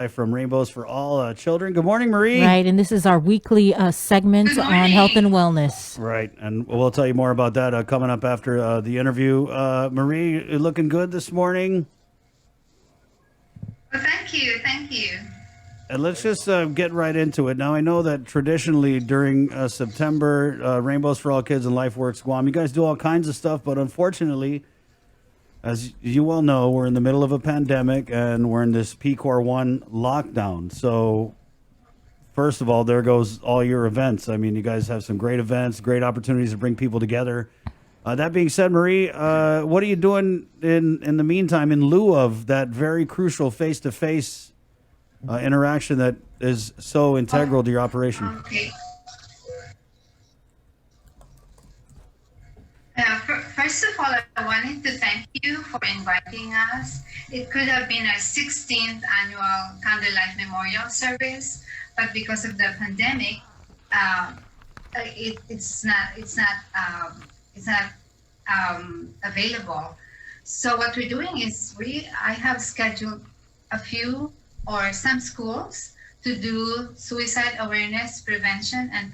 from Rainbows for All Children. Good morning, Marie. Right, and this is our weekly segment Good on health and morning. wellness. Right, and we'll tell you more about that coming up after the interview. Marie, you looking good this morning. Well, thank you. Thank you. And let's just get right into it. Now, I know that traditionally during September, Rainbows for All Kids and LifeWorks Guam, you guys do all kinds of stuff, but unfortunately, as you well know, we're in the middle of a pandemic and we're in this PCOR 1 lockdown. So, first of all, there goes all your events. I mean, you guys have some great events, great opportunities to bring people together. That being said, Marie, what are you doing in the meantime in lieu of that very crucial face-to-face interaction that is so integral to your operation? Okay. First of all, I wanted to thank you for inviting us. It could have been our 16th annual Candlelight Memorial Service, but because of the pandemic, it's not available. So what we're doing is I have scheduled a few or some schools to do suicide awareness, prevention, and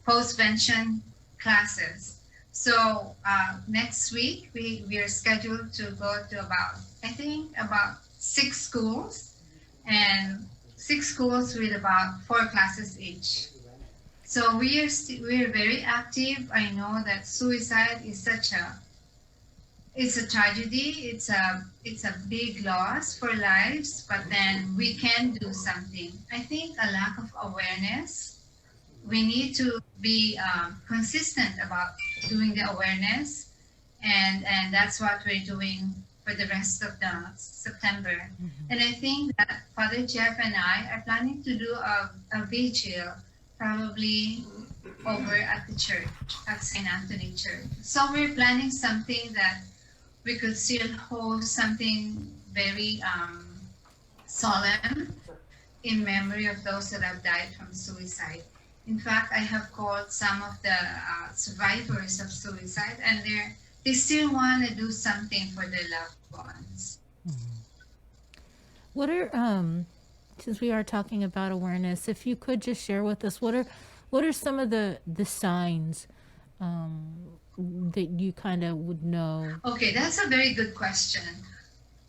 postvention classes. So next week we are scheduled to go to about 6 schools, and 6 schools with about 4 classes each. So we're very active. I know that suicide is it's a tragedy. It's a big loss for lives, but then we can do something. I think a lack of awareness. We need to be consistent about doing the awareness, and that's what we're doing for the rest of the September. Mm-hmm. And I think that Father Jeff and I are planning to do a vigil, probably over at the church, at St. Anthony Church. So we're planning something that we could still host, something very solemn in memory of those that have died from suicide. In fact, I have called some of the survivors of suicide, and they still want to do something for their loved ones. What are since we are talking about awareness, if you could just share with us what are some of the signs that you kind of would know? Okay, that's a very good question.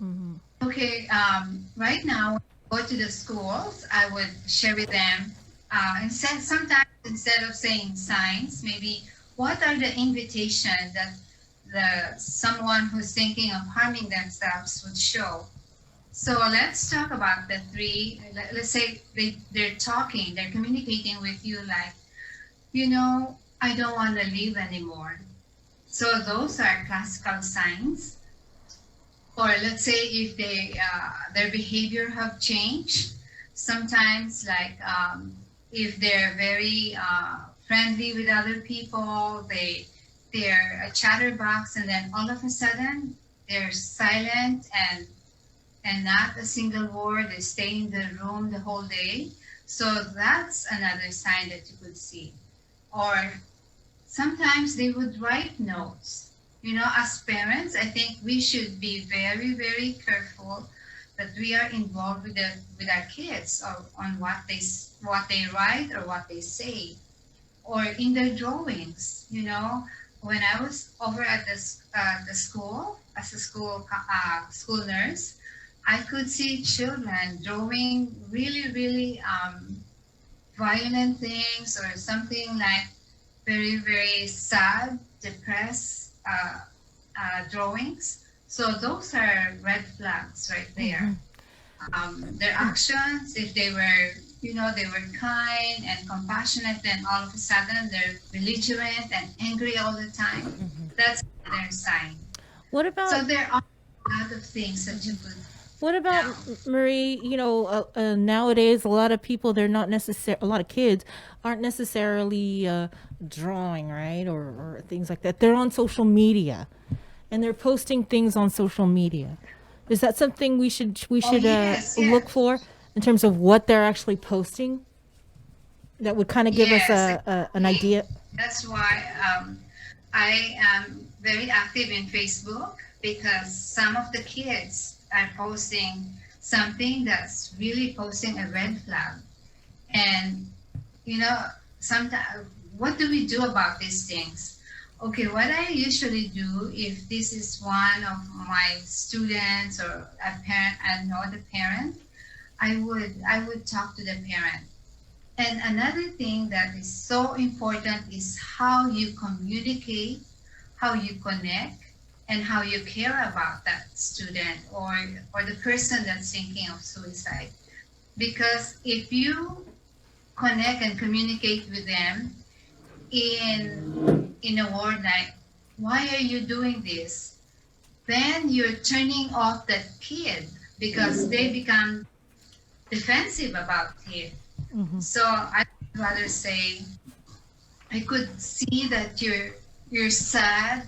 Mm-hmm. Okay, right now, when I go to the schools, I would share with them. Sometimes instead of saying signs, maybe what are the invitations that someone who's thinking of harming themselves would show. So let's talk about the 3. Let's say they're communicating with you like, I don't want to live anymore. So those are classical signs. Or let's say if their behavior have changed, sometimes like if they're very friendly with other people, they're a chatterbox, and then all of a sudden they're silent and not a single word. They stay in the room the whole day. So that's another sign that you could see. Or sometimes they would write notes. As parents, I think we should be very, very careful that we are involved with our kids on what they write or what they say, or in their drawings. When I was over at the school as a school nurse, I could see children drawing really, really violent things, or something like very, very sad, depressed drawings. So those are red flags right there. Mm-hmm. Their actions, if they were kind and compassionate, then all of a sudden they're belligerent and angry all the time. Mm-hmm. That's their sign. What about? So there are a lot of things that you could. What about, Marie? Nowadays, a lot of people, a lot of kids aren't necessarily drawing, right? Or things like that. They're on social media, and they're posting things on social media. Is that something we should yes. look for in terms of what they're actually posting? That would kind of give us an idea. That's why I am very active in Facebook, because some of the kids are posting something that's really posing a red flag. And, you know, sometimes, what do we do about these things? Okay, what I usually do, if this is one of my students or a parent, I know the parent, I would talk to the parent. And another thing that is so important is how you communicate, how you connect, and how you care about that student or the person that's thinking of suicide. Because if you connect and communicate with them in a word like, why are you doing this? Then you're turning off that kid because they become defensive about it. So I'd rather say, I could see that you're sad,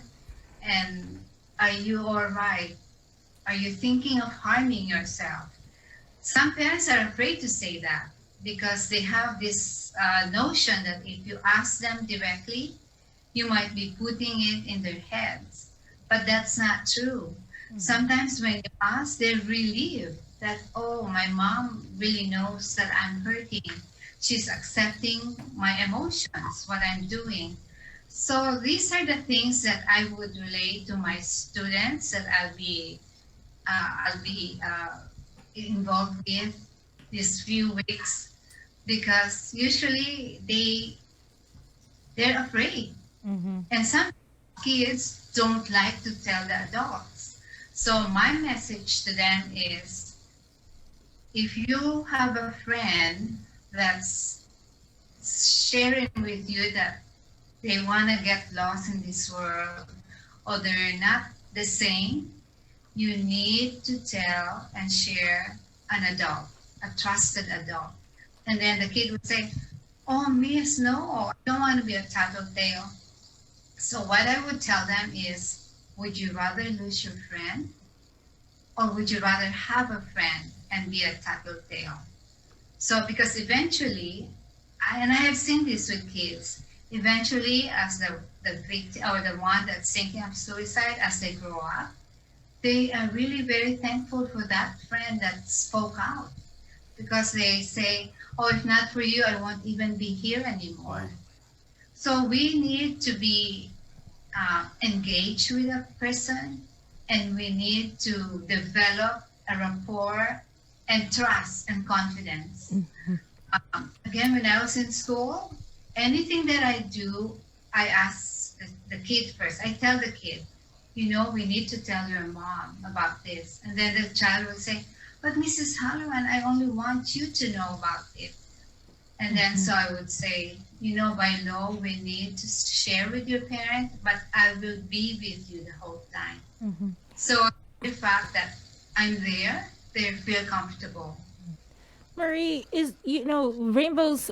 and are you all right? Are you thinking of harming yourself? Some parents are afraid to say that because they have this notion that if you ask them directly, you might be putting it in their heads. But that's not true. Sometimes when you ask, they're relieved that, oh, my mom really knows that I'm hurting. She's accepting my emotions, what I'm doing. So these are the things that I would relate to my students that I'll be involved with these few weeks, because usually they're afraid, and some kids don't like to tell the adults. So my message to them is, if you have a friend that's sharing with you that they want to get lost in this world or they're not the same, you need to tell and share an adult, a trusted adult. And then the kid would say, oh, miss, no, I don't want to be a tattletale. So what I would tell them is, would you rather lose your friend, or would you rather have a friend and be a tattletale? So because eventually, and I have seen this with kids, eventually as the victim or the one that's thinking of suicide, as they grow up, they are really very thankful for that friend that spoke out, because they say, oh, if not for you, I won't even be here anymore. So we need to be engaged with a person, and we need to develop a rapport and trust and confidence. Again, when I was in school, anything that I do, I ask the kid first. I tell the kid, you know, we need to tell your mom about this. And then the child will say, but Mrs. Halloran, I only want you to know about it. And then so I would say, you know, by law, we need to share with your parent, but I will be with you the whole time. So the fact that I'm there, they feel comfortable. Marie, is, you know, Rainbows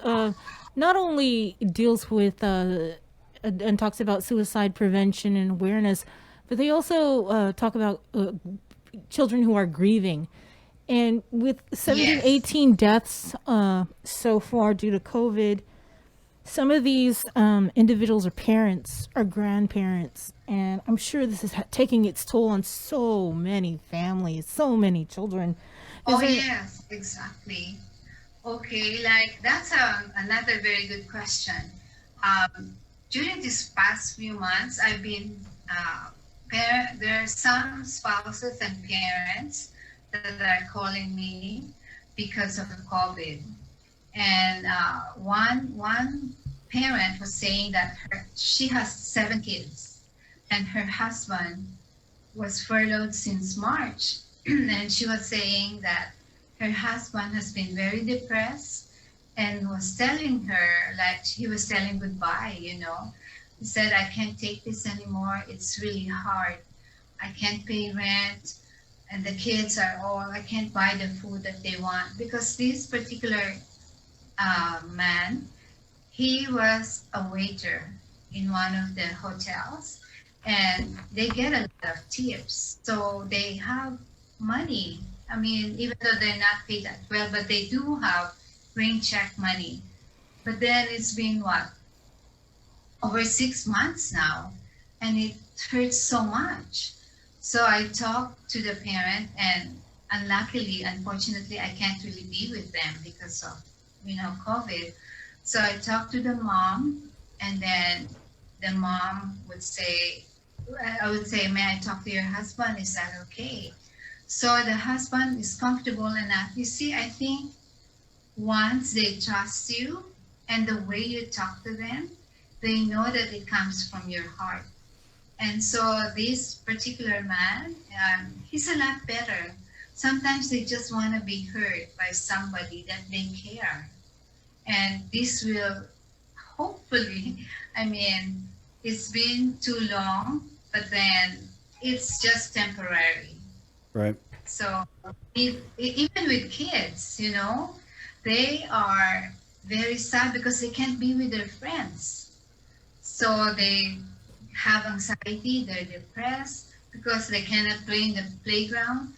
not only deals with and talks about suicide prevention and awareness, but they also talk about children who are grieving. And with 17, 18 deaths so far due to COVID, some of these individuals are parents or grandparents. And I'm sure this is taking its toll on so many families, so many children. Yes, exactly. Okay, like that's another very good question. During these past few months, I've been, there are some spouses and parents that are calling me because of COVID. And one parent was saying that she has 7 kids, and her husband was furloughed since March. And she was saying that her husband has been very depressed, and was telling her, like he was telling goodbye, you know. He said, I can't take this anymore. It's really hard. I can't pay rent. And the kids are all, I can't buy the food that they want. Because this particular man, he was a waiter in one of the hotels, and they get a lot of tips. So they have money. I mean, even though they're not paid that well, but they do have rain check money. But then it's been what? Over 6 months now, and it hurts so much. So I talked to the parent, and unluckily, unfortunately, I can't really be with them because of, COVID. So I talked to the mom, and then the mom would say, I would say, may I talk to your husband? Is that okay? So the husband is comfortable enough. You see, I think once they trust you and the way you talk to them, they know that it comes from your heart. And so this particular man, he's a lot better. Sometimes they just want to be heard by somebody that they care. And this will hopefully, I mean, it's been too long, but then it's just temporary. Right. So even with kids, they are very sad because they can't be with their friends. So they have anxiety, they're depressed because they cannot play in the playground.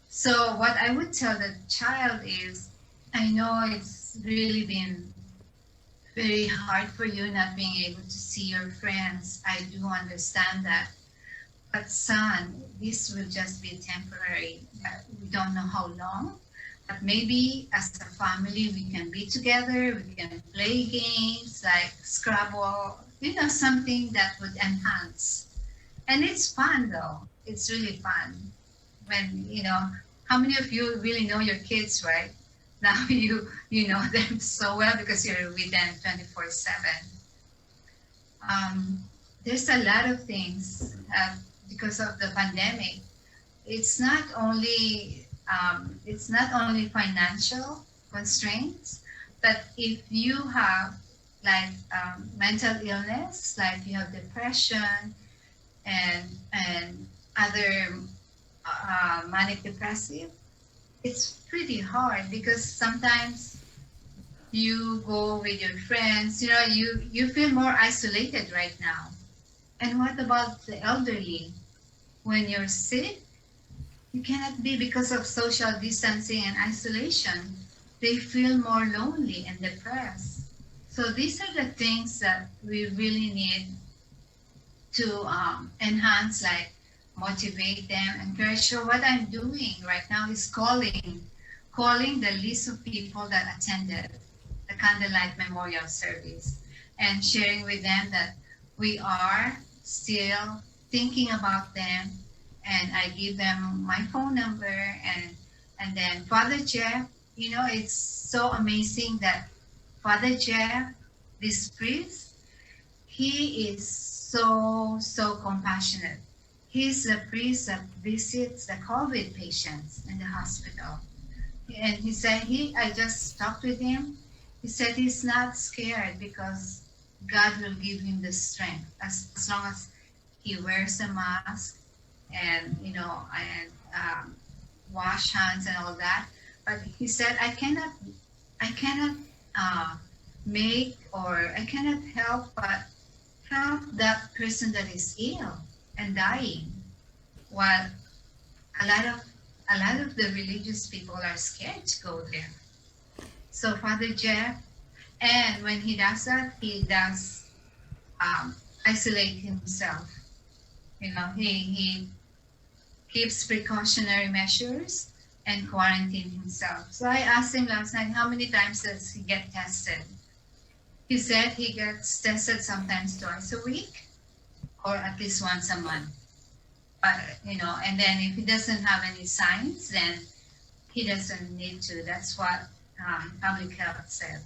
So what I would tell the child is, I know it's really been very hard for you not being able to see your friends. I do understand that. But son, this will just be temporary. We don't know how long, but maybe as a family we can be together, we can play games like Scrabble, something that would enhance. And it's fun though. It's really fun. When, how many of you really know your kids, right? Now you know them so well because you're with them 24/7. There's a lot of things because of the pandemic. It's not only financial constraints, but if you have like mental illness, like you have depression and other manic depressive, it's pretty hard because sometimes you go with your friends, you feel more isolated right now. And what about the elderly? When you're sick, you cannot be because of social distancing and isolation. They feel more lonely and depressed. So these are the things that we really need to enhance, like motivate them, encourage. So what I'm doing right now is calling the list of people that attended the candlelight memorial service and sharing with them that we are still thinking about them, and I give them my phone number, and then Father Jeff, it's so amazing that Father Jeff, this priest, he is so compassionate. He's the priest that visits the COVID patients in the hospital. And he said, I just talked with him. He said he's not scared because God will give him the strength as long as he wears a mask and, wash hands and all that. But he said, I cannot make, or I cannot help but help that person that is ill and dying, while a lot of the religious people are scared to go there. So Father Jeff, and when he does that, he does isolate himself. He keeps precautionary measures and quarantine himself. So I asked him last night, how many times does he get tested? He said he gets tested sometimes twice a week or at least once a month. But, and then if he doesn't have any signs, then he doesn't need to. That's what public health said.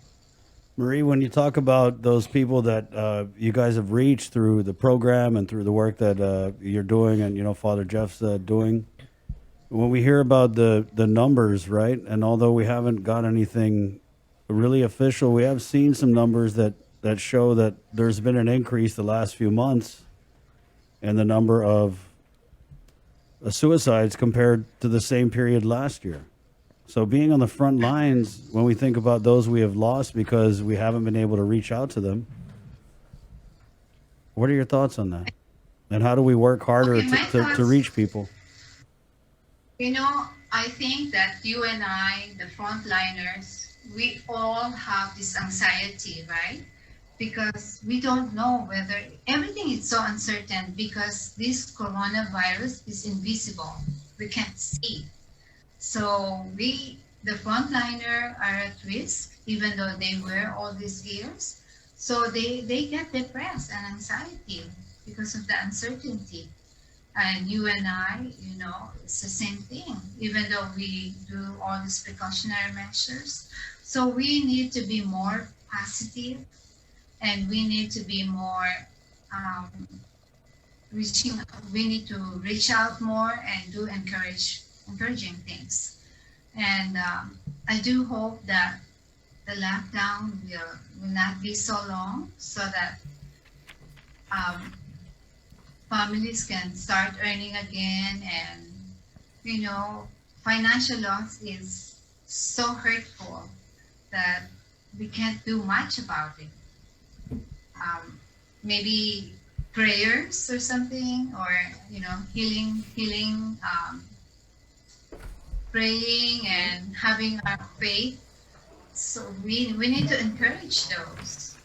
Marie, when you talk about those people that you guys have reached through the program and through the work that you're doing, and Father Jeff's doing, when we hear about the numbers, right? And although we haven't got anything really official, we have seen some numbers that show that there's been an increase the last few months in the number of suicides compared to the same period last year. So being on the front lines, when we think about those we have lost because we haven't been able to reach out to them, what are your thoughts on that? And how do we work harder to reach people? I think that you and I, the frontliners, we all have this anxiety, right? Because we don't know whether everything is so uncertain because this coronavirus is invisible. We can't see. So we, the frontliner, are at risk, even though they wear all these gears. So they get depressed and anxiety because of the uncertainty. And you and I, it's the same thing, even though we do all these precautionary measures. So we need to be more positive, and we need to be more we need to reach out more and do encouraging things. And I do hope that the lockdown will not be so long, so that families can start earning again. And financial loss is so hurtful that we can't do much about it. Maybe prayers or something, or healing, praying and having our faith. So we need to encourage those.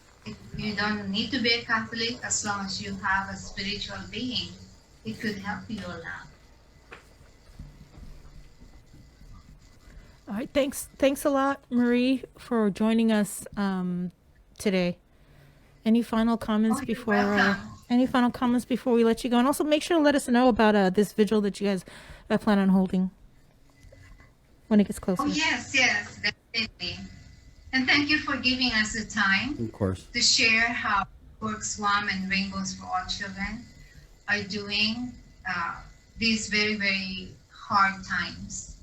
You don't need to be a Catholic, as long as you have a spiritual being. It could help you a lot. All right, thanks a lot, Marie, for joining us today. Any final comments before we let you go? And also make sure to let us know about this vigil that you guys plan on holding when it gets closer. Oh, yes, definitely. And thank you for giving us the time, Of course. to share how Works WAM and Rainbows for All Children are doing these very, very hard times.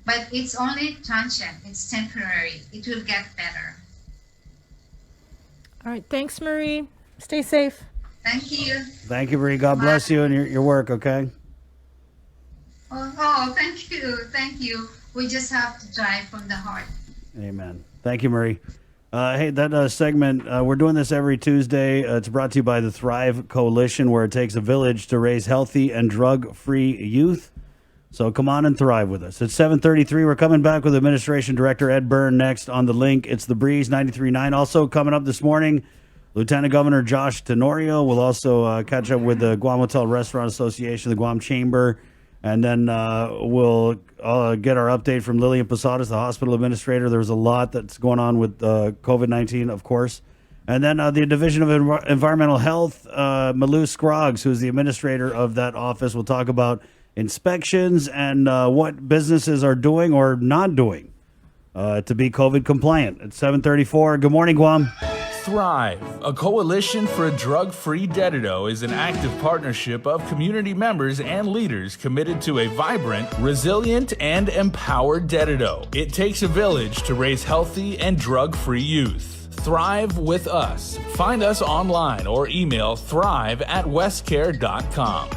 But it's only transient, it's temporary. It will get better. All right, thanks, Marie. Stay safe. Thank you. Thank you, Marie. God bless you and your work, okay? Oh, thank you. We just have to drive from the heart. Amen. Thank you, Marie. Hey, that segment, we're doing this every Tuesday. It's brought to you by the Thrive Coalition, where it takes a village to raise healthy and drug-free youth. So come on and thrive with us. It's 7:33. We're coming back with Administration Director Ed Byrne next on The Link. It's The Breeze 93.9. Also coming up this morning, Lieutenant Governor Josh Tenorio will also catch up with the Guam Hotel Restaurant Association, the Guam Chamber, and then we'll get our update from Lillian Posadas, the hospital administrator. There's a lot that's going on with COVID-19, of course. And then the Division of Environmental Health, Malou Scroggs, who's the administrator of that office, will talk about inspections and what businesses are doing or not doing to be COVID compliant. At 7:34. Good morning, Guam. Thrive, a coalition for a drug-free Dededo, is an active partnership of community members and leaders committed to a vibrant, resilient, and empowered Dededo. It takes a village to raise healthy and drug-free youth. Thrive with us. Find us online or email thrive@westcare.com.